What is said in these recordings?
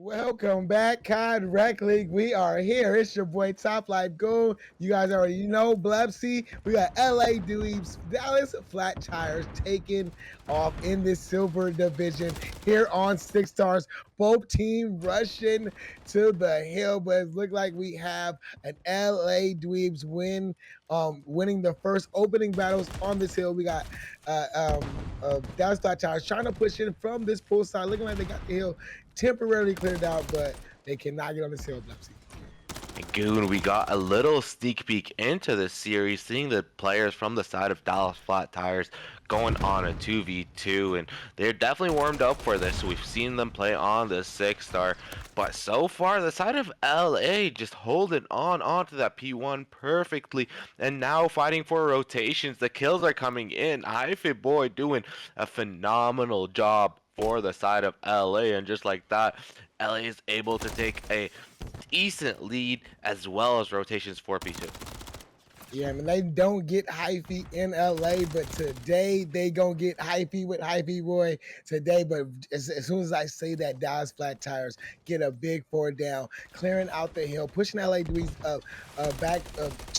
Welcome back, COD Rec League. We are here. It's your boy Top Life Goon. You guys already know Blepsy. We got LA Dweebs, Dallas Flat Tires taking off in this silver division here on Six Stars. Both team rushing to the hill, but it looks like we have an LA Dweebs winning the first opening battles on this hill. We got Dallas Flat Tires trying to push in from this pool side, looking like they got the hill temporarily cleared out, but they cannot get on this hill, Blepsy. Goon, we got a little sneak peek into this series, seeing the players from the side of Dallas Flat Tires going on a 2v2, and they're definitely warmed up for this. We've seen them play on the 6-star, but so far the side of LA just holding on onto that P1 perfectly, and now fighting for rotations. The kills are coming in. MWIII doing a phenomenal job for the side of LA, and just like that, LA is able to take a decent lead as well as rotations for P2. Yeah, I mean, they don't get hyphy in LA, but today they gonna get hyphy with hyphy boy today. But as soon as I say that, Dallas Flat Tires get a big four down, clearing out the hill, pushing LA Dweebs back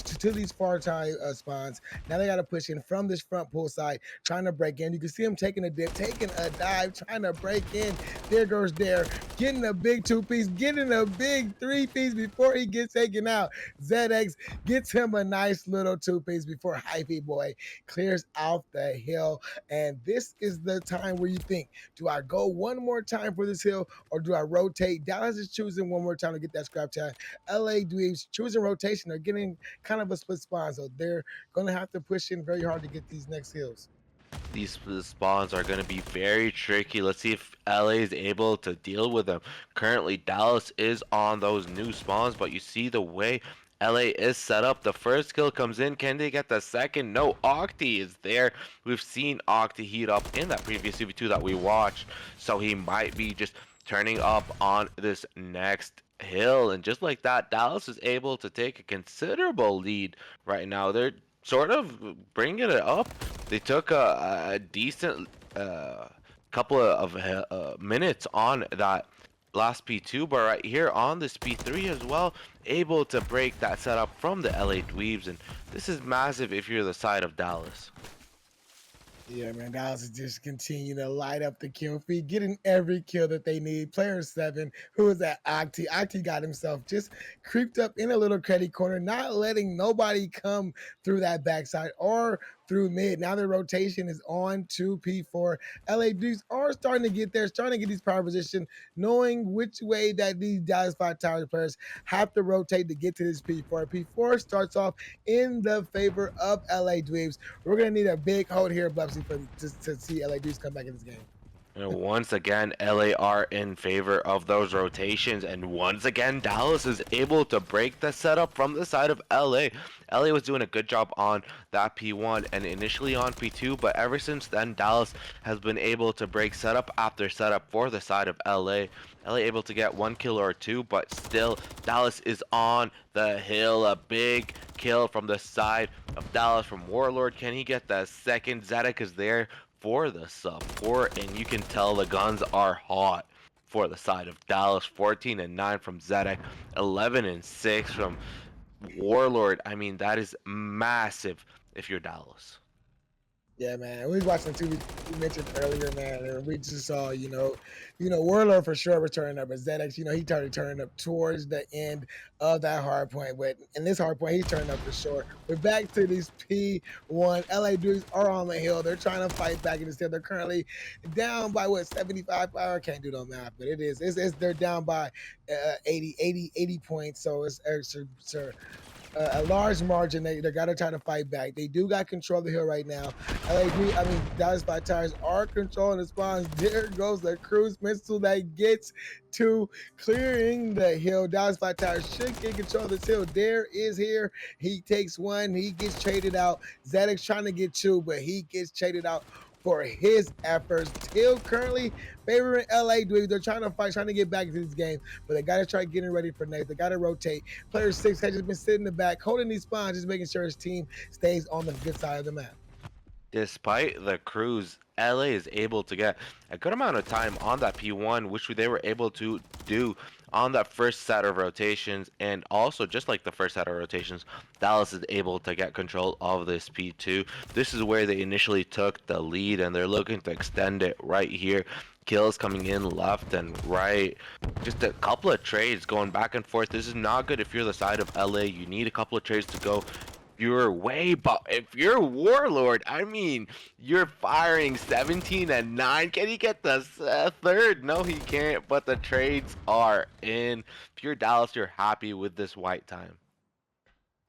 to these far time spawns. Now they got to push in from this front pool side, trying to break in. You can see him taking a dip, taking a dive, trying to break in. There goes Dare, getting a big two-piece, getting a big three-piece before he gets taken out. ZX gets him a nice little two-piece before hyphy boy clears out the hill. And this is the time where you think, do I go one more time for this hill or do I rotate? Dallas is choosing one more time to get that scrap time. LA Dweebs choosing rotation. They're getting kind of a split spawn, so they're going to have to push in very hard to get these next hills. These spawns are going to be very tricky. Let's see if LA is able to deal with them. Currently, Dallas is on those new spawns, but you see the way LA is set up. The first kill comes in. Can they get the second? No, Octi is there. We've seen Octi heat up in that previous CB2 that we watched, so he might be just turning up on this next hill. And just like that, Dallas is able to take a considerable lead right now. They're sort of bringing it up. They took a decent couple of minutes on that last P2, but right here on this P3 as well, able to break that setup from the LA Dweebs, and this is massive if you're the side of Dallas. Yeah, man, Dallas is just continuing to light up the kill feed, getting every kill that they need. Player 7, who is that Octi? Octi got himself just creeped up in a little credit corner, not letting nobody come through that backside or through mid. Now their rotation is on to P4. LA Dukes are starting to get there, starting to get these power position, knowing which way that these Dallas Flat Towers players have to rotate to get to this P4. P4 starts off in the favor of LA Dweebs. We're going to need a big hold here, Blepsy, to see LA Dweebs come back in this game. Once again, LA are in favor of those rotations, and once again, Dallas is able to break the setup from the side of LA. LA was doing a good job on that P1 and initially on P2, but ever since then, Dallas has been able to break setup after setup for the side of LA. LA able to get one kill or two, but still, Dallas is on the hill. A big kill from the side of Dallas from Warlord. Can he get the second? Zedek is there for the support, and you can tell the guns are hot for the side of Dallas. 14 and 9 from Zedek, 11 and 6 from Warlord. I mean, that is massive if you're Dallas. Yeah, man. We was watching two we mentioned earlier, man, and we just saw, Warlord for sure was turning up, but ZX, he started turning up towards the end of that hard point. But in this hard point, he's turning up for sure. We're back to these P1. LA Dukes are on the hill. They're trying to fight back in this hill. They're currently down by 75? I can't do no math, but it is. They're down by 80 points. So it's a large margin. They got to try to fight back. They do got control of the hill right now. Dallas Flat Tires are controlling the spawns. There goes the cruise missile that gets to clearing the hill. Dallas Flat Tires should get control of this hill. Dare is here. He takes one. He gets traded out. Zedek's trying to get two, but he gets traded out for his efforts. Still currently favoring LA Dweebs. They're trying to fight, trying to get back into this game, but they got to try getting ready for next. They got to rotate. Player 6 has just been sitting in the back, holding these spawns, just making sure his team stays on the good side of the map. Despite the cruise, LA is able to get a good amount of time on that P1, which they were able to do on that first set of rotations. And also, just like the first set of rotations, Dallas is able to get control of this P2. This is where they initially took the lead, and they're looking to extend it right here. Kills coming in left and right. Just a couple of trades going back and forth. This is not good if you're the side of LA. You need a couple of trades to go your way, but if you're Warlord, I mean, you're firing 17 and 9. Can he get the third? No, he can't, but the trades are in. If you're Dallas, you're happy with this white time.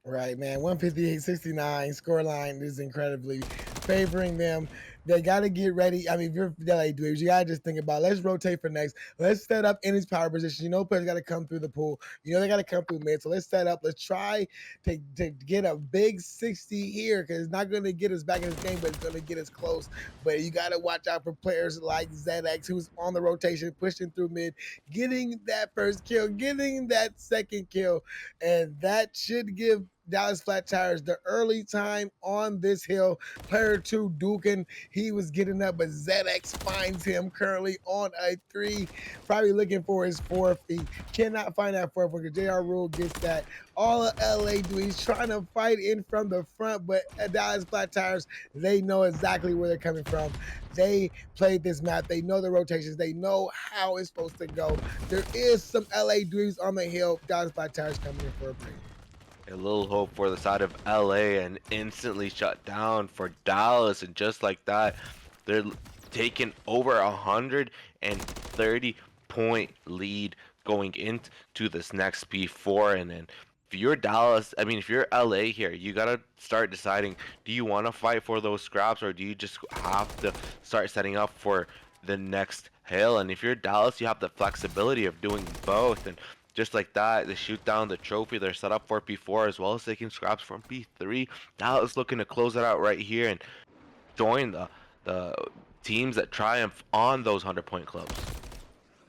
Right, man. 158-69 scoreline is incredibly favoring them. They got to get ready. I mean, if you're the LA Dweebs, you got to just think about let's rotate for next. Let's set up in his power position. You know, players got to come through the pool. You know, they got to come through mid. So let's set up. Let's try to get a big 60 here because it's not going to get us back in this game, but it's going to get us close. But you got to watch out for players like ZX, who's on the rotation, pushing through mid, getting that first kill, getting that second kill. And that should give Dallas Flat Tires the early time on this hill. Player 2, Dukin, he was getting up, but ZX finds him currently on a 3, probably looking for his 4th. He cannot find that 4th because JR Rule gets that. All of LA do. He's trying to fight in from the front, but Dallas Flat Tires, they know exactly where they're coming from. They played this map. They know the rotations. They know how it's supposed to go. There is some LA Dweebs on the hill. Dallas Flat Tires coming in for a break. A little hope for the side of LA and instantly shut down for Dallas, and just like that, they're taking over 130-point lead going into this next P4. And then if you're Dallas, I mean, if you're LA here, you gotta start deciding: do you want to fight for those scraps, or do you just have to start setting up for the next hill? And if you're Dallas, you have the flexibility of doing both. And just like that, they shoot down the trophy. They're set up for P4 as well as taking scraps from P3. Dallas looking to close it out right here and join the teams that triumph on those 100-point clubs.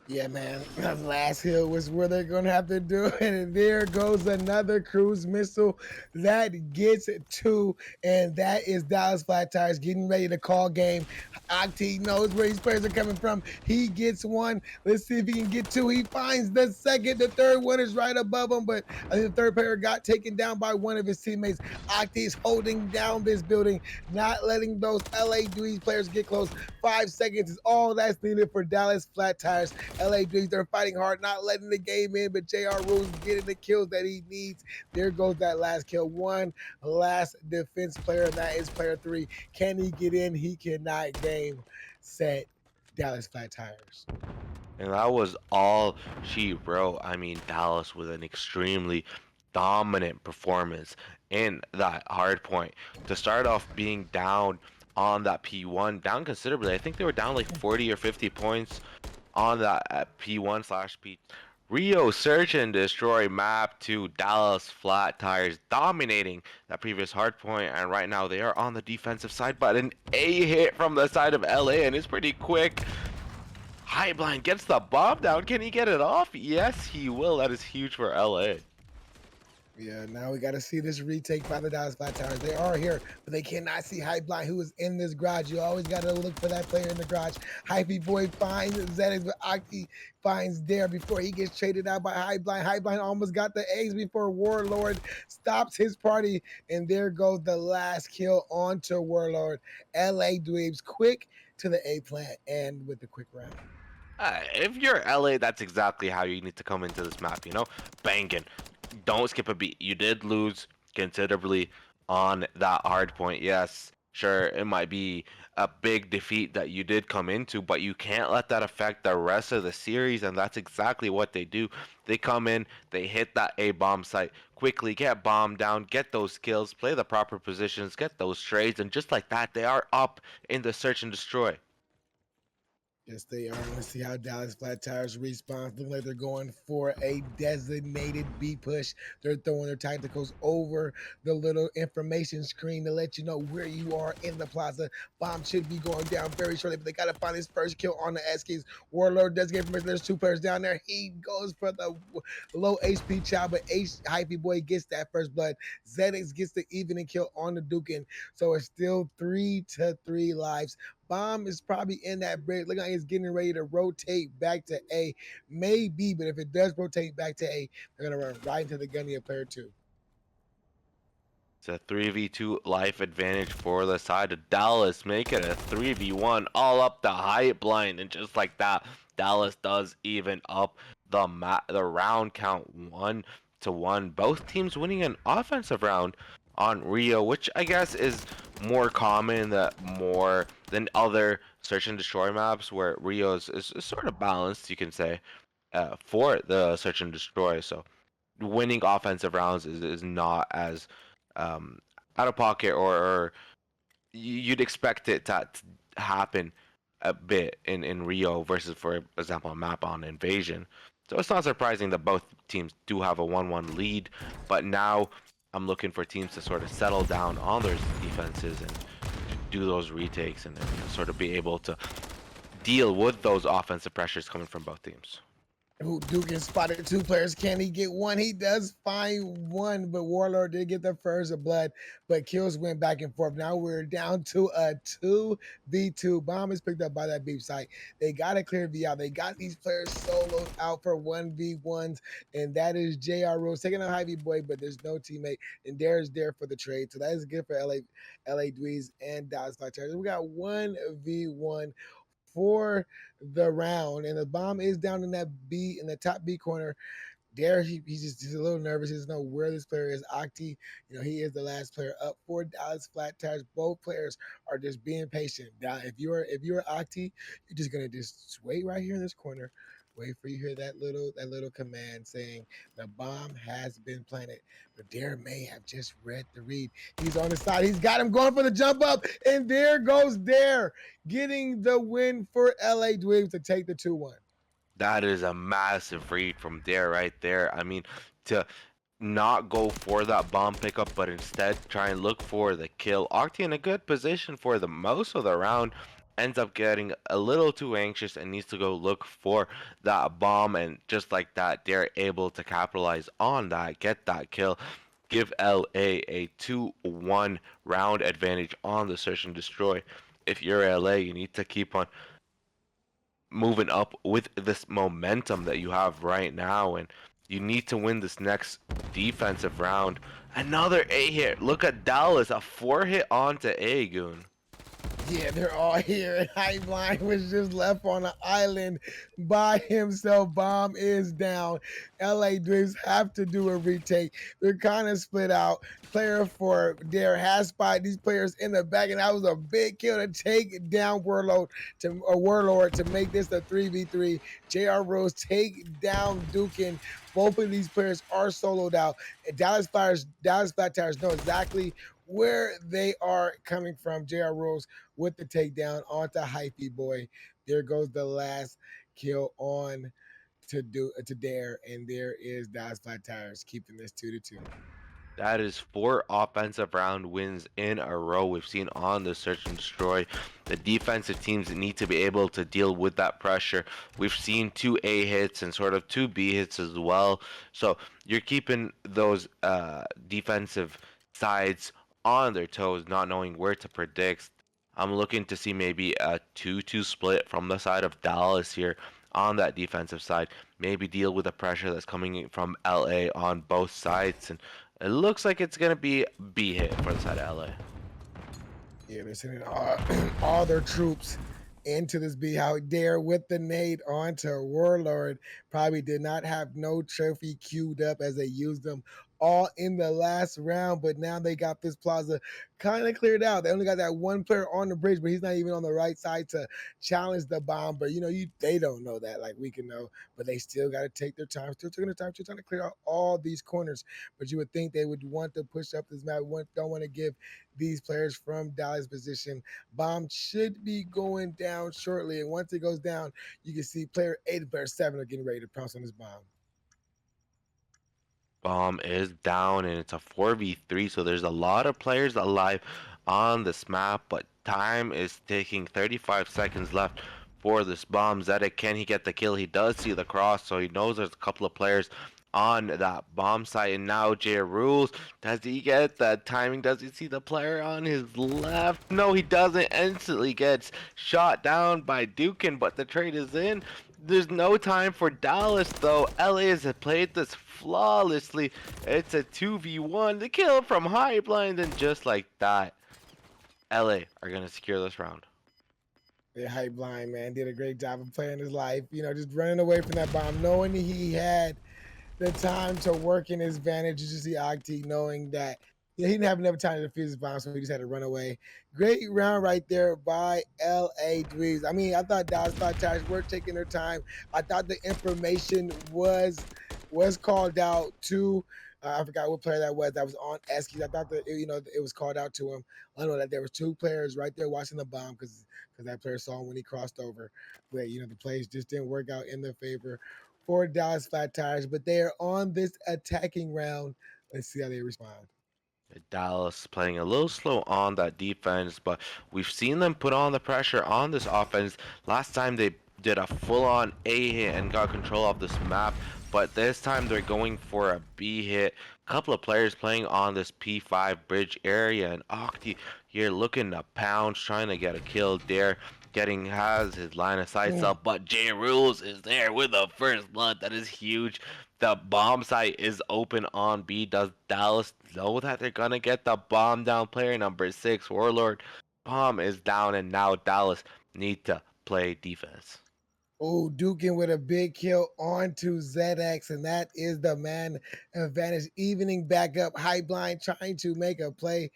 Yeah, man. That last hill was where they're going to have to do it. And there goes another cruise missile that gets 2. And that is Dallas Flat Tires getting ready to call game. Octi knows where these players are coming from. He gets 1. Let's see if he can get 2. He finds the second. The third one is right above him. But I think the third player got taken down by one of his teammates. Octi's holding down this building, not letting those LA Dweebs players get close. 5 seconds is all that's needed for Dallas Flat Tires. LA Dweebs, they're fighting hard, not letting the game in, but JR Rule's getting the kills that he needs. There goes that last kill. One last defense player, and that is player 3. Can he get in? He cannot. Game, set, Dallas Flat Tires. And that was all she wrote. I mean, Dallas with an extremely dominant performance in that hard point. To start off being down on that P1, down considerably. I think they were down like 40 or 50 points on that P1 slash P. Rio Search and Destroy map to Dallas Flat Tires dominating that previous hard point, and right now they are on the defensive side, but an A hit from the side of LA, and it's pretty quick. High Blind gets the bomb down. Can he get it off? Yes, he will. That is huge for LA. Yeah, now we got to see this retake by the Dallas Flat Towers. They are here, but they cannot see Hype Blind, who is in this garage. You always got to look for that player in the garage. Hypey Boy finds Zenix, but Octi finds Dare before he gets traded out by Hype Blind. Hype Blind almost got the eggs before Warlord stops his party, and there goes the last kill onto Warlord. LA Dweebs quick to the A plant and with the quick round. If you're LA, that's exactly how you need to come into this map, you know? Banging. Don't skip a beat. You did lose considerably on that hard point. Yes, sure, it might be a big defeat that you did come into, but you can't let that affect the rest of the series, and that's exactly what they do. They come in, they hit that A bomb site quickly, get bombed down, get those kills, play the proper positions, get those trades, and just like that, they are up in the search and destroy. Yes, they are. Let's see how Dallas Flat Tires responds. Looking like they're going for a designated B push. They're throwing their tacticals over the little information screen to let you know where you are in the plaza. Bomb should be going down very shortly, but they got to find his first kill on the Eskies. Warlord does get permission. There's two players down there. He goes for the low HP child, but Hypey Boy gets that first blood. Zedix gets the evening kill on the Dukin. So it's still 3-3 lives. Bomb is probably in that break. Look like it's getting ready to rotate back to A. Maybe, but if it does rotate back to A, they're going to run right into the gunny of player two. It's a 3v2 life advantage for the side of Dallas. Make it a 3v1 all up the height blind. And just like that, Dallas does even up the round count 1-1. Both teams winning an offensive round on Rio, which I guess is more common that more than other search and destroy maps where Rio is sort of balanced, you can say, for the search and destroy. So winning offensive rounds is not as um, out of pocket or you'd expect it to happen a bit in Rio versus, for example, a map on Invasion. So it's not surprising that both teams do have a 1-1 lead, but now I'm looking for teams to sort of settle down on their defenses and do those retakes and sort of be able to deal with those offensive pressures coming from both teams. Who Dugan spotted two players. Can he get one? He does find one, but Warlord did get the first of blood, but kills went back and forth. Now we're down to a 2v2. Bomb is picked up by that beef site. They got to clear V out. They got these players soloed out for 1v1s, and that is JR Rose taking a Ivy Boy, but there's no teammate, and Dare's there for the trade. So that is good for LA Dweebs and Dallas Flat Tires. We got 1v1 for the round, and the bomb is down in that B in the top B corner. There, he's a little nervous. He doesn't know where this player is. Octi, he is the last player up for Dallas Flat Tires. Both players are just being patient. Now, if you're Octi, you're just gonna just wait right here in this corner. Wait for you to hear that little command saying the bomb has been planted. But Dare may have just read the read. He's on the side. He's got him going for the jump up, and there goes Dare getting the win for LA Dweebs to take the 2-1. That is a massive read from there, right there. I mean, to not go for that bomb pickup, but instead try and look for the kill. Octi in a good position for the most of the round, ends up getting a little too anxious and needs to go look for that bomb. And just like that, they're able to capitalize on that, get that kill, give LA a 2-1 round advantage on the search and destroy. If you're LA, you need to keep on moving up with this momentum that you have right now, and you need to win this next defensive round. Another A hit. Look at Dallas, a 4 hit onto A, Goon. Yeah, they're all here. And Highline was just left on an island by himself. Bomb is down. LA Dreams have to do a retake. They're kind of split out. Player for Dare has spotted these players in the back, and that was a big kill to take down Warlord to make this a 3v3. JR Rose take down Dukin. Both of these players are soloed out. And Dallas Flat Tires know exactly where they are coming from. JR Rose with the takedown onto Hypey Boy. There goes the last kill on to Dare, and there is Dallas Flat Tires keeping this 2-2. That is 4 offensive round wins in a row we've seen on the search and destroy. The defensive teams need to be able to deal with that pressure. We've seen 2 A hits and sort of 2 B hits as well. So you're keeping those defensive sides on their toes, not knowing where to predict. I'm looking to see maybe a 2-2 split from the side of Dallas here on that defensive side. Maybe deal with the pressure that's coming from LA on both sides. And it looks like it's going to be B hit for the side of LA. Yeah, they're sending all their troops into this B. How Dare with the nade onto Warlord. Probably did not have no trophy queued up as they used them all in the last round. But now they got this plaza kind of cleared out. They only got that one player on the bridge, but he's not even on the right side to challenge the bomb. But they don't know that like we can know. But they still got to take their time. Still taking their time. Still trying to clear out all these corners. But you would think they would want to push up this map. Don't want to give these players from Dallas position. Bomb should be going down shortly, and once it goes down, you can see player 8 and player 7 are getting ready to pounce on this bomb. Bomb is down and it's a 4v3, so there's a lot of players alive on this map, but time is ticking. 35 seconds left for this bomb. Zedek, can he get the kill? He does see the cross, so he knows there's a couple of players on that bomb site. And now Jay Rules, does he get that timing? Does he see the player on his left? No, he doesn't. Instantly gets shot down by Dukin, but the trade is in. There's no time for Dallas though. LA has played this flawlessly. It's a 2v1. The kill from high blind, and just like that, LA are gonna secure this round. Yeah, Hype Blind, man, did a great job of playing his life. Just running away from that bomb, knowing he had the time to work in his advantage. You just see Octi knowing that he didn't have enough time to defuse his bomb, so he just had to run away. Great round right there by LA Dweebs. I mean, I thought Dallas Flat Tires were taking their time. I thought the information was called out to. I forgot what player that was. That was on Eskies. I thought that it was called out to him. I know that there was two players right there watching the bomb because that player saw him when he crossed over. But the plays just didn't work out in their favor for Dallas Flat Tires. But they are on this attacking round. Let's see how they respond. Dallas playing a little slow on that defense, but we've seen them put on the pressure on this offense. Last time they did a full-on A hit and got control of this map, but this time they're going for a B hit. Couple of players playing on this P5 bridge area, and Octi here looking to pounce, trying to get a kill there. Has his line of sights up, but J Rules is there with the first blood. That is huge. The bomb site is open on B. Does Dallas know that they're gonna get the bomb down? Player number 6, Warlord. Bomb is down, and now Dallas need to play defense. Oh, Dukin with a big kill onto ZX, and that is the man advantage. Evening back up, high blind trying to make a play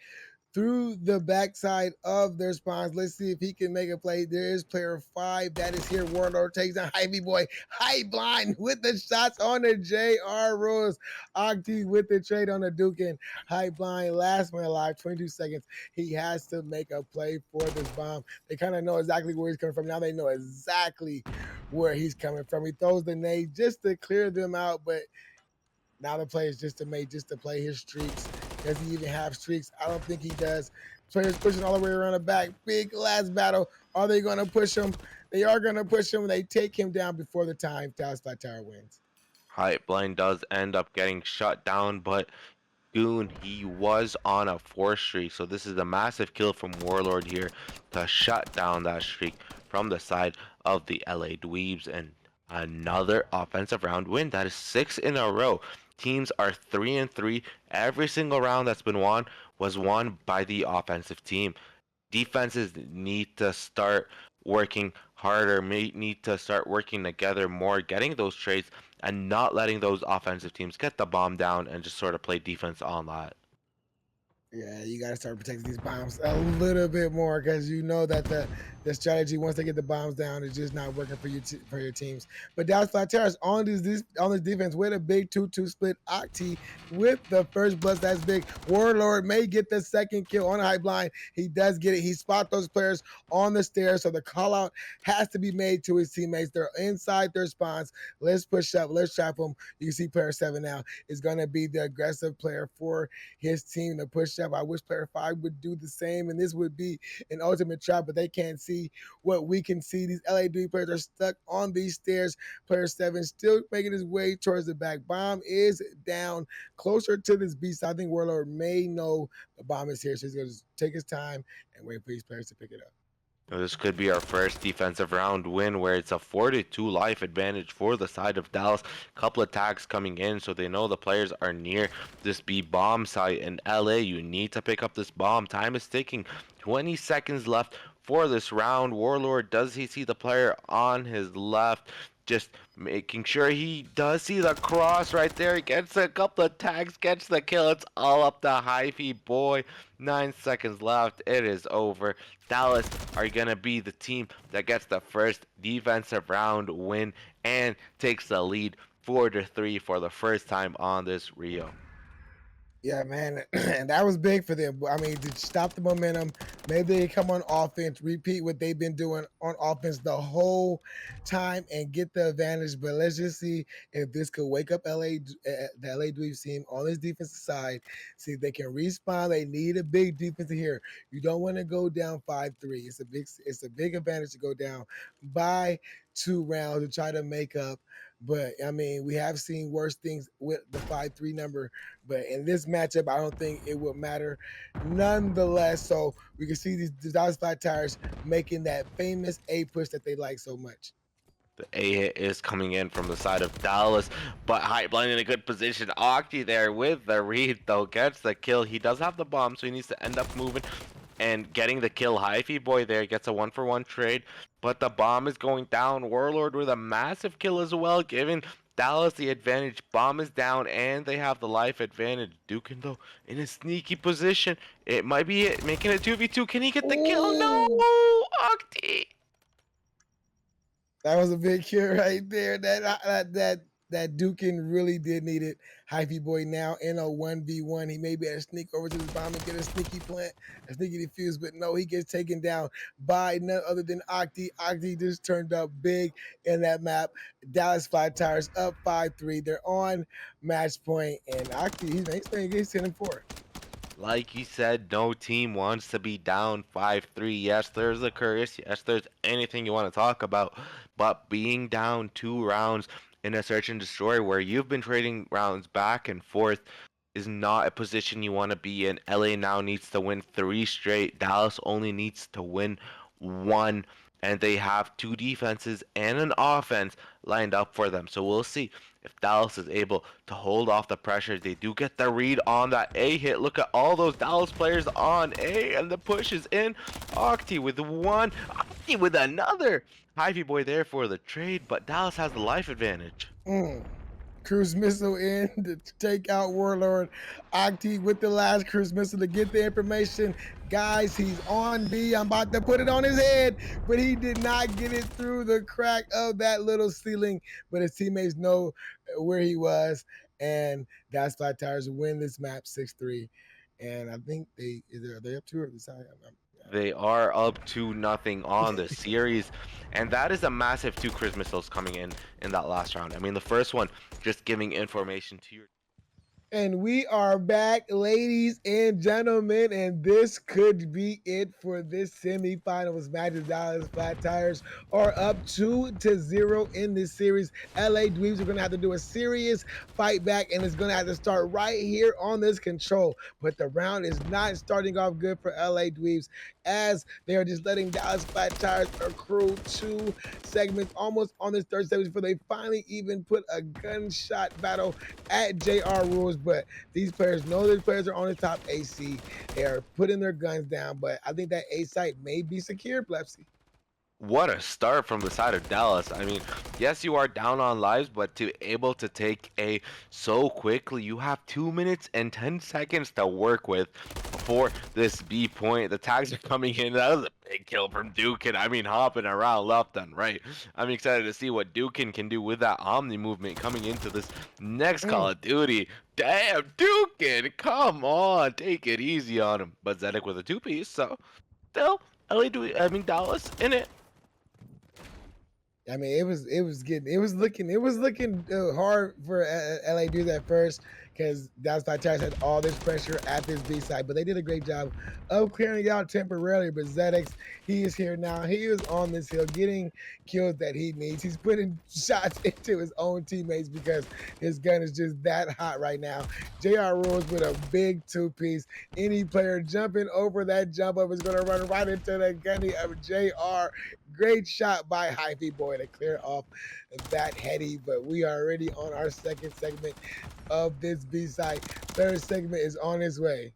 through the backside of their spawns. Let's see if he can make a play. There is player 5 that is here. Warlord takes down Ivy Boy. High blind with the shots on the JR Rules. Octi with the trade on the Dukin. High blind, last man alive, 22 seconds. He has to make a play for this bomb. They kind of know exactly where he's coming from. Now they know exactly where he's coming from. He throws the nade just to clear them out, but now the play is just to play his streaks. Does he even have streaks? I don't think he does. Players pushing all the way around the back. Big last battle. Are they going to push him? They are going to push him. They take him down before the time. Dallas Flat Tower wins. Hype Blind does end up getting shut down, but Goon, he was on a 4 streak, so this is a massive kill from Warlord here to shut down that streak from the side of the LA Dweebs, and another offensive round win. That is 6 in a row. Teams are 3-3. Every single round that's been won was won by the offensive team. Defenses need to start working harder, need to start working together more, getting those trades and not letting those offensive teams get the bomb down and just sort of play defense on that. Yeah, you got to start protecting these bombs a little bit more because you know that the strategy once they get the bombs down is just not working for for your teams. But Dallas Flat Towers on this defense with a big 2-2 split. Octi with the first blitz. That's big. Warlord may get the second kill on a high blind. He does get it. He spot those players on the stairs, so the call out has to be made to his teammates. They're inside their spawns. Let's push up. Let's trap them. You can see player 7 now is going to be the aggressive player for his team to push up. I wish player 5 would do the same, and this would be an ultimate trap, but they can't see what we can see. These LAD players are stuck on these stairs. Player 7 still making his way towards the back. Bomb is down closer to this beast. I think Warlord may know the bomb is here, so he's going to take his time and wait for these players to pick it up. This could be our first defensive round win where it's a 4-2 life advantage for the side of Dallas. Couple of tags coming in, so they know the players are near this B bomb site in LA. You need to pick up this bomb. Time is ticking. 20 seconds left for this round. Warlord, does he see the player on his left? just making sure he does see the cross right there. He gets a couple of tags, gets the kill. It's all up to Hyphy boy. 9 seconds left. It is over. Dallas are going to be the team that gets the first defensive round win and takes the lead 4-3 for the first time on this Rio. Yeah, man, and that was big for them. I mean, to stop the momentum, maybe they come on offense, repeat what they've been doing on offense the whole time, and get the advantage. But let's just see if this could wake up the LA Dweebs team on this defensive side. See if they can respond. They need a big defense here. You don't want to go down 5-3. It's a big advantage to go down by 2 rounds to try to make up. But I mean, we have seen worse things with the 5-3 number. But in this matchup, I don't think it will matter nonetheless. So we can see these Dallas Flat Tires making that famous A push that they like so much. The A hit is coming in from the side of Dallas, but Hypeline in a good position. Octi there with the read, though, gets the kill. He does have the bomb, so he needs to end up moving and getting the kill. Hyphy boy there gets a 1-for-1 trade, but the bomb is going down. Warlord with a massive kill as well, giving Dallas the advantage. Bomb is down, and they have the life advantage. Dukin, though, in a sneaky position. It might be it, making it 2v2. Can he get the kill? No! Ooh, Octi! that was a big kill right there. That Dukin really did need it. Hyphy boy now in a 1v1. He may be able to sneak over to the bomb and get a sneaky plant, a sneaky defuse, but no, he gets taken down by none other than Octi. Octi just turned up big in that map. Dallas Flat Tires up 5-3. They're on match point, and Octi, he's playing against 10-4. Like you said, no team wants to be down 5-3. Yes, there's a curse. Yes, there's anything you want to talk about. But being down 2 rounds in a search and destroy where you've been trading rounds back and forth is not a position you want to be in. LA now needs to win 3 straight. Dallas only needs to win one. And they have 2 defenses and an offense lined up for them. So we'll see if Dallas is able to hold off the pressure. They do get the read on that A hit. Look at all those Dallas players on A, and the push is in. Octi with one, Octi with another. Hyphy boy there for the trade, but Dallas has the life advantage. Cruise missile in to take out Warlord. Octi with the last cruise missile to get the information. Guys, he's on B. I'm about to put it on his head, but he did not get it through the crack of that little ceiling. But his teammates know where he was, and Dallas Flat Tires win this map 6-3. And I think are they up 2 or the side? They are up 2-0 on the series, and that is a massive 2 cruise missiles coming in that last round. I mean, the first one just giving information to your. And we are back, ladies and gentlemen, and this could be it for this semifinals match. The Dallas Flat Tires are up 2-0 in this series. LA Dweebs are going to have to do a serious fight back, and it's going to have to start right here on this control. But the round is not starting off good for LA Dweebs, as they are just letting Dallas Flat Tires accrue 2 segments almost on this third segment before they finally even put a gunshot battle at JR Rules. But these players know these players are on the top AC. They are putting their guns down, but I think that A site may be secure, Plebsy. What a start from the side of Dallas. I mean, yes, you are down on lives, but to able to take A so quickly, you have 2 minutes and 10 seconds to work with before this B point. The tags are coming in. That was a big kill from Dukin. I mean, hopping around left and right. I'm excited to see what Dukin can do with that Omni movement coming into this next Call of Duty. Damn, Dukin, come on, take it easy on him. But Zedek with a 2-piece, so still, Dallas in it. I mean, it was looking hard for LA Dudes at first, because Dallas Flat Tires had all this pressure at this B side, but they did a great job of clearing it out temporarily. But Zedex, he is here now. He is on this hill getting kills that he needs. He's putting shots into his own teammates because his gun is just that hot right now. JR Rules with a big 2-piece. Any player jumping over that jump up is going to run right into the gunny of JR. Great shot by Hyphy Boy to clear off that heady, but we are already on our second segment of this B-side. Third segment is on its way.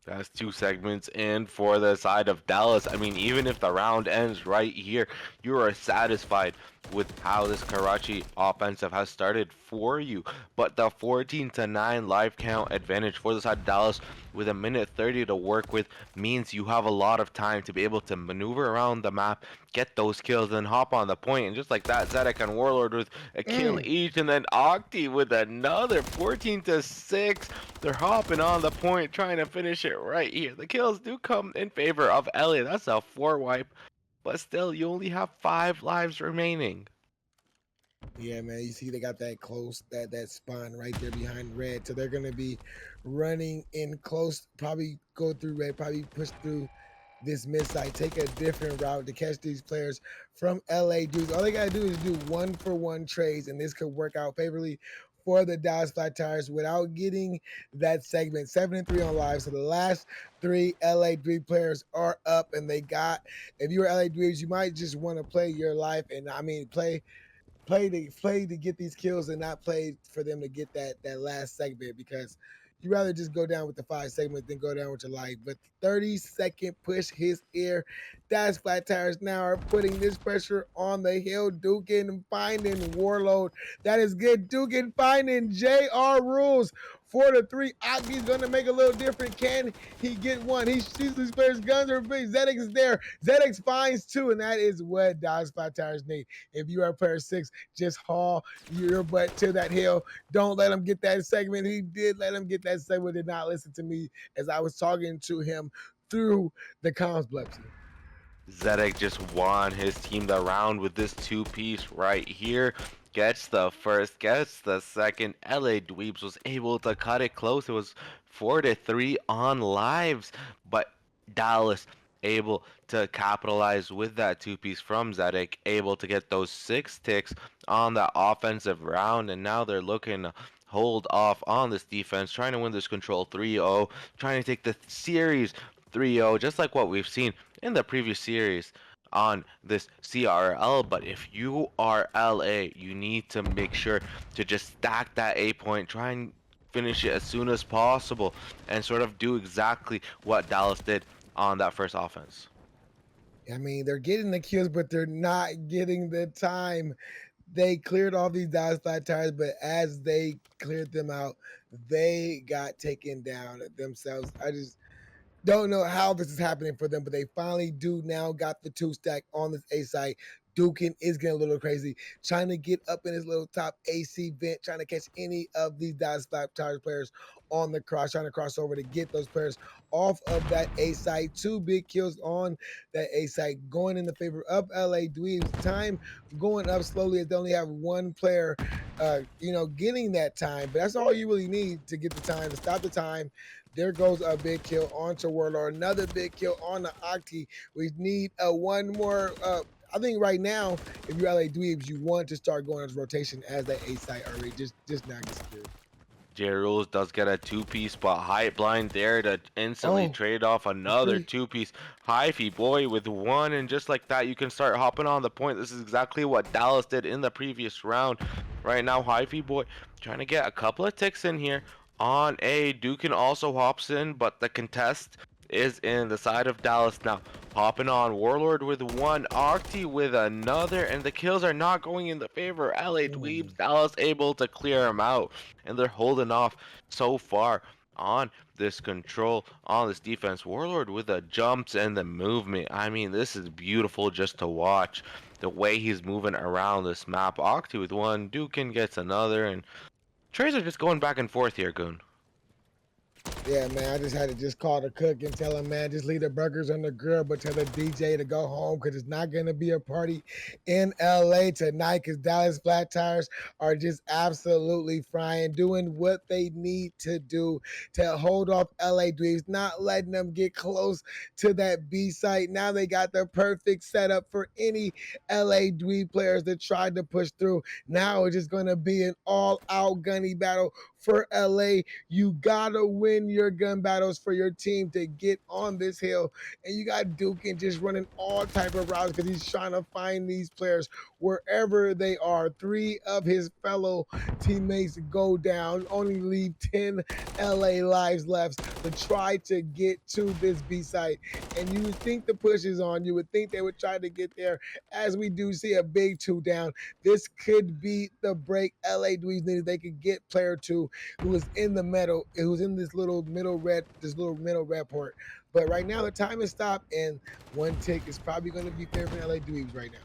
That's two segments in for the side of Dallas. I mean, even if the round ends right here, you are satisfied with how this Karachi offensive has started for you. But the 14-9 live count advantage for the side of Dallas with a minute 30 to work with means you have a lot of time to be able to maneuver around the map, get those kills, and hop on the point. And just like that, Zedek and Warlord with a kill Mm. each, and then Octi with another 14-6. They're hopping on the point, trying to finish it right here. The kills do come in favor of Elliot. That's a 4 wipe, but still, you only have 5 lives remaining. Yeah, man. You see, they got that close, that spawn right there behind red. So they're gonna be running in close. Probably go through red. Probably push through this mid side. Take a different route to catch these players from LA dudes. All they gotta do is do 1-for-1 trades, and this could work out favorably for the Dallas Flat Tires without getting that segment. 7-3 on live. So the last three LA Dweeb players are up, and they got. If you were LA Dweebs, you might just want to play your life, and I mean play to get these kills and not play for them to get that last segment because you rather just go down with the 5 segments than go down with your life. But 30-second push his ear. That's Flat Tires now are putting this pressure on the hill. Dukin finding Warlord. That is good. Dukin finding JR Rules. 4-3. Aki's gonna make a little different. Can he get one? He sees these players' guns are big. Zedek is there. Zedek finds two, and that is what Dallas Flat Tires need. If you are player 6, just haul your butt to that hill. Don't let him get that segment. He did let him get that segment, did not listen to me as I was talking to him through the comms, Blepsy. Zedek just won his team the round with this two-piece right here. Gets the first, gets the second. LA Dweebs was able to cut it close. It was 4-3 on lives, but Dallas able to capitalize with that two-piece from Zedek, able to get those 6 ticks on the offensive round, and now they're looking to hold off on this defense, trying to win this control 3-0, trying to take the series 3-0, just like what we've seen in the previous series on this CRL. But if you are LA, you need to make sure to just stack that A point, try and finish it as soon as possible, and sort of do exactly what Dallas did on that first offense. I mean, they're getting the kills, but they're not getting the time. They cleared all these Dallas Flat Tires, but as they cleared them out, they got taken down themselves. I just don't know how this is happening for them, but they finally do now got the 2 stack on this A site. Dukin is getting a little crazy, trying to get up in his little top AC vent, trying to catch any of these Dallas Flat Tires players on the cross, trying to cross over to get those players off of that A site. 2 big kills on that A site, going in the favor of LA Dweebs. Time going up slowly as they only have one player, getting that time. But that's all you really need to get the time, to stop the time. There goes a big kill onto Warlord. Another big kill on the Octi. We need one more. I think right now, if you're LA Dweebs, you want to start going into rotation as that A site already just now get secured. J Rules does get a two-piece, but Hype Blind there to instantly Oh, trade off it's another 3. two-piece. Hyphy boy with one, and just like that, you can start hopping on the point. This is exactly what Dallas did in the previous round. Right now, Hyphy boy trying to get a couple of ticks in here on A. Dukin also hops in, but the contest is in the side of Dallas now. Hopping on Warlord with one, Octi with another, and the kills are not going in the favor. LA Dweebs, Dallas able to clear him out, and they're holding off so far on this control, on this defense. Warlord with the jumps and the movement. I mean, this is beautiful just to watch. The way he's moving around this map. Octi with one, Dukin gets another, and trades are just going back and forth here, Goon. Yeah, man, I just had to just call the cook and tell him, man, just leave the burgers on the grill, but tell the DJ to go home because it's not going to be a party in LA tonight because Dallas Flat Tires are just absolutely frying, doing what they need to do to hold off LA Dweebs, not letting them get close to that B site. Now they got the perfect setup for any LA Dweeb players that tried to push through. Now it's just going to be an all out gunny battle for LA. You got to win your gun battles for your team to get on this hill. And you got Dukin just running all type of routes because he's trying to find these players wherever they are. 3 of his fellow teammates go down, only leave 10 LA lives left to try to get to this B site. And you would think the push is on. You would think they would try to get there. As we do see a big 2 down, this could be the break LA Dweebs needed. They could get player 2 who was in the middle, who's in this little middle red port. But right now the time is stopped, and 1 tick is probably going to be favoring LA Dweebs right now.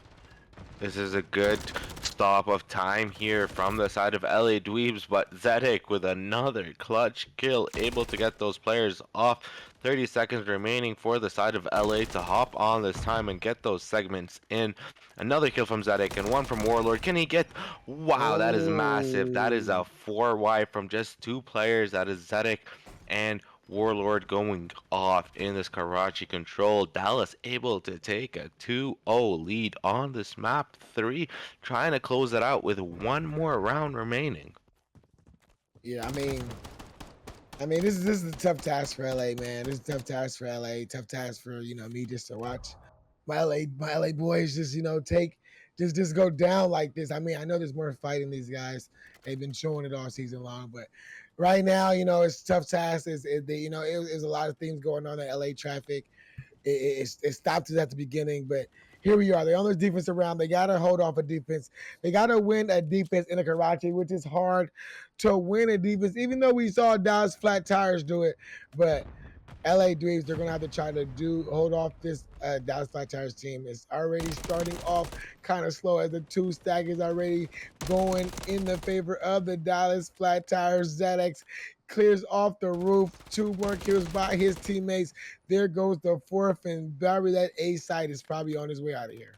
This is a good stop of time here from the side of LA Dweebs, but Zedek with another clutch kill, able to get those players off. 30 seconds remaining for the side of LA to hop on this time and get those segments in. Another kill from Zedek and 1 from Warlord. Can he get? Wow, that is massive. That is a Oh, 4-Y from just 2 players. That is Zedek and Warlord going off in this Karachi control. Dallas able to take a 2-0 lead on this map 3, trying to close it out with 1 more round remaining. yeah. I mean, this is a tough task for LA, man. This is a tough task for LA. Tough task for me just to watch my LA boys just take just go down like this. I mean, I know there's more fighting these guys. They've been showing it all season long, but right now, it's a tough task. It was a lot of things going on in LA traffic. It stopped us at the beginning, but here we are. They're on this defensive round. They got to hold off a defense. They got to win a defense in a Karachi, which is hard to win a defense, even though we saw Dallas Flat Tires do it. But LA Dweebs, they're gonna have to try to hold off this Dallas Flat Tires team. It's already starting off kind of slow as the 2 stack is already going in the favor of the Dallas Flat Tires. ZX clears off the roof. 2 more kills by his teammates. There goes the 4th, and Barry, that A side is probably on his way out of here.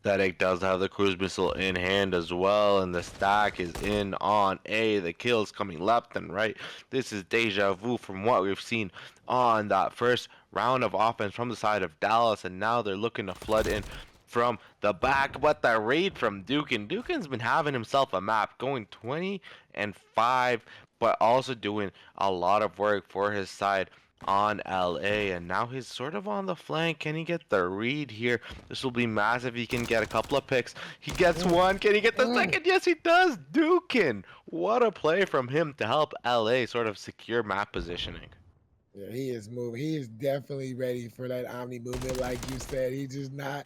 Static does have the cruise missile in hand as well, and the stack is in on A. The kills coming left and right. This is deja vu from what we've seen on that first round of offense from the side of Dallas, and now they're looking to flood in from the back. But the raid from Dukin. Dukin's been having himself a map, going 20 and 5, but also doing a lot of work for his side on LA, and now he's sort of on the flank. Can he get the read here? This will be massive. He can get a couple of picks. He gets Mm, 1. Can he get the mm. second? Yes, he does. Dukin. What a play from him to help LA sort of secure map positioning. Yeah, he is moving. He is definitely ready for that Omni movement, like you said. He just not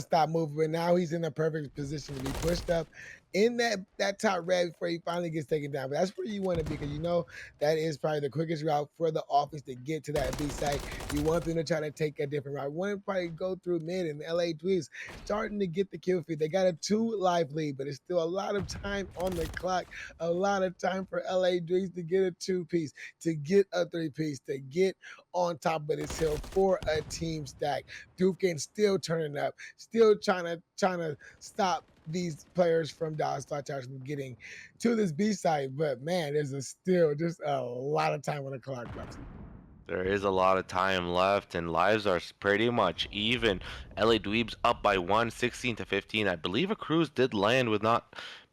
stop moving. But now he's in the perfect position to be pushed up in that top red before he finally gets taken down. But that's where you want to be because that is probably the quickest route for the offense to get to that B site. You want them to try to take a different route. You want to probably go through mid, and LA Dweebs starting to get the kill feed. They got a 2 life lead, but it's still a lot of time on the clock. A lot of time for LA Dweebs to get a 2-piece, to get a 3-piece, to get on top of this hill for a team stack. Dukin still turning up, still trying to stop these players from Dallas Flat Tires from getting to this B side. But man, still just a lot of time on the clock left. There is a lot of time left, and lives are pretty much even. LA Dweebs up by 1, 16 to 15. I believe a cruise did land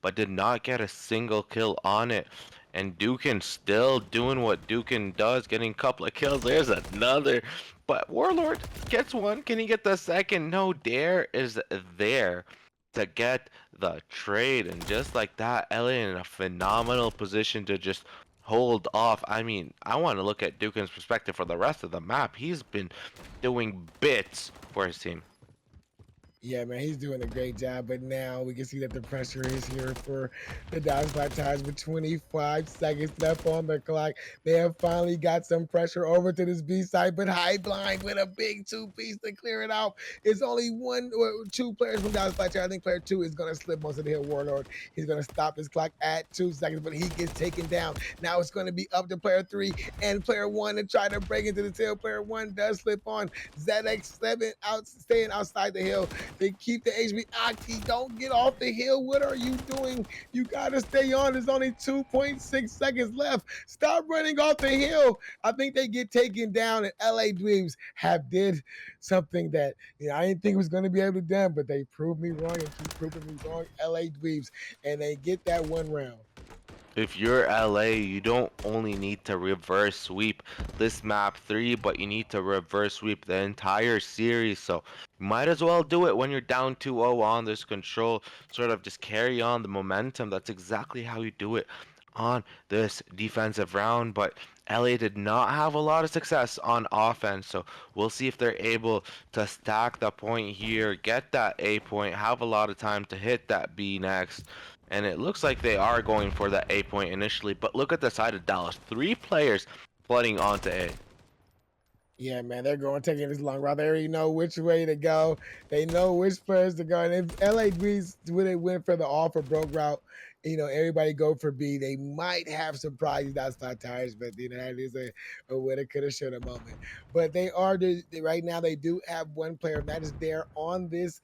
but did not get a single kill on it. And Dukin still doing what Dukin does, getting a couple of kills. There's another. But Warlord gets 1. Can he get the second? No, Dare is there to get the trade. And just like that, LA in a phenomenal position to just hold off. I mean, I want to look at Dukin's perspective for the rest of the map. He's been doing bits for his team. Yeah, man, he's doing a great job. But now we can see that the pressure is here for the Dallas Black Tigers with 25 seconds left on the clock. They have finally got some pressure over to this B side, but High Blind with a big 2-piece to clear it out. It's only 1 or 2 players from Dallas Black Tigers. I think player 2 is going to slip most of the hill. Warlord, he's going to stop his clock at 2 seconds, but he gets taken down. Now it's going to be up to player 3 and player 1 to try to break into the tail. Player 1 does slip on. ZX7 staying outside the hill. They keep the HB. Aki, don't get off the hill. What are you doing? You got to stay on. There's only 2.6 seconds left. Stop running off the hill. I think they get taken down, and LA Dweebs have did something that I didn't think was going to be able to do, but they proved me wrong and keep proving me wrong. LA Dweebs, and they get that 1 round. If you're LA, you don't only need to reverse sweep this map 3, but you need to reverse sweep the entire series. So you might as well do it when you're down 2-0 on this control. Sort of just carry on the momentum. That's exactly how you do it on this defensive round. But LA did not have a lot of success on offense. So we'll see if they're able to stack the point here, get that A point, have a lot of time to hit that B next. And it looks like they are going for that A point initially, but look at the side of Dallas. 3 players flooding onto A. Yeah, man, they're going taking this long route. They already know which way to go. They know which players to go. And if LA Dweebs would have went for the all for broke route, everybody go for B. They might have surprised outside tires, but that is a woulda, coulda, shoulda moment. But right now. They do have one player, and that is there on this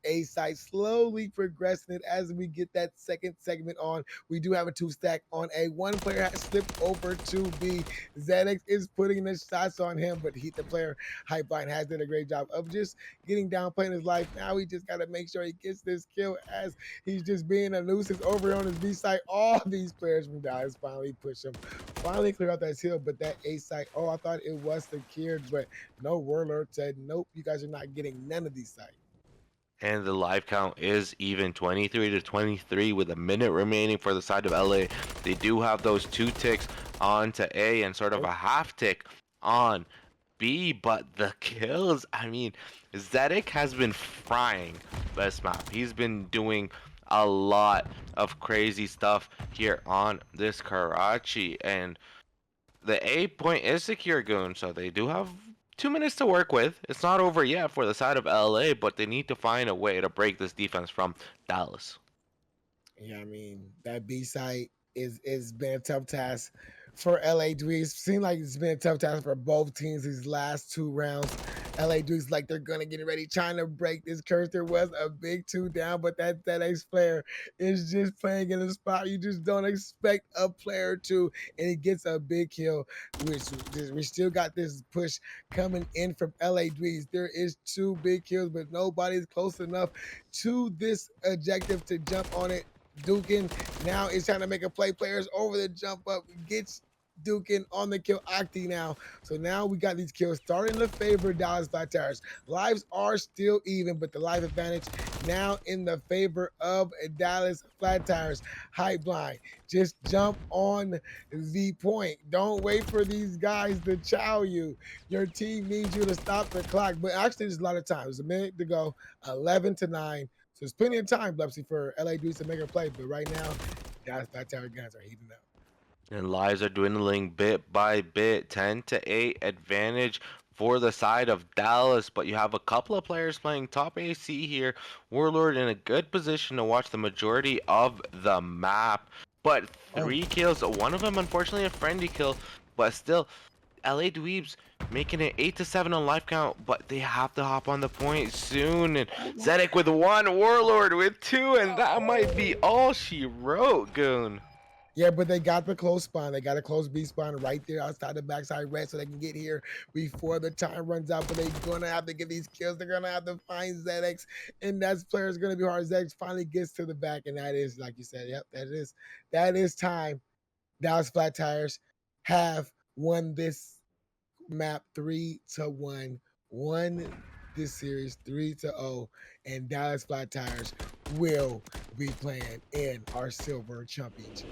A site, slowly progressing it as we get that second segment on. We do have a 2 stack on A. One player has slipped over to B. ZX is putting the shots on him, but the player Hypeline has done a great job of just getting down, playing his life. Now he just got to make sure he gets this kill as he's just being a nuisance over on his B side. All these players from Dallas finally push him, finally clear out that hill, but that A side, I thought it was secured, but no Warlord said, nope, you guys are not getting none of these sites. And the live count is even 23-23 with a minute remaining for the side of LA. They do have those 2 ticks onto A and sort of a half tick on B, but the kills, I mean, Zedek has been frying this map. He's been doing a lot of crazy stuff here on this Karachi, and the A point is secure, Goon, so they do have 2 minutes to work with. It's not over yet for the side of LA, but they need to find a way to break this defense from Dallas. Yeah, I mean that B site is been a tough task for LA Dweebs. Seems like it's been a tough task for both teams these last 2 rounds. LA Dweebs like they're gonna get ready, trying to break this curse. There was a big 2 down, but that X player is just playing in a spot you just don't expect a player to, and he gets a big kill. Which we still got this push coming in from LA Dweebs. There is 2 big kills, but nobody's close enough to this objective to jump on it. Dukin now is trying to make a play. Players over the jump up, gets Dukin on the kill. Octi now. So now we got these kills starting to favor Dallas Flat Tires. Lives are still even, but the life advantage now in the favor of Dallas Flat Tires. Hype blind. Just jump on the point. Don't wait for these guys to chow you. Your team needs you to stop the clock. But actually, there's a lot of time. There's a minute to go. 11-9. So there's plenty of time, Blepsy, for LA Dudes to make a play. But right now, Dallas Flat Tire guns are heating up. And lives are dwindling bit by bit. 10-8 advantage for the side of Dallas, but you have a couple of players playing top AC here. Warlord in a good position to watch the majority of the map. But Oh, 3 kills, one of them unfortunately a friendly kill, but still LA Dweebs making it 8-7 on life count, but they have to hop on the point soon. And Zedek with 1, Warlord with 2, and that might be all she wrote, Goon. yeah, but they got the close spawn. They got a close B spawn right there outside the backside red so they can get here before the time runs out. But they're going to have to get these kills. They're going to have to find ZX, and that player's going to be hard. ZX finally gets to the back, and that is, like you said, yep, that is time. Dallas Flat Tires have won this map 3-1, won this series 3-0, and Dallas Flat Tires will be playing in our silver championship.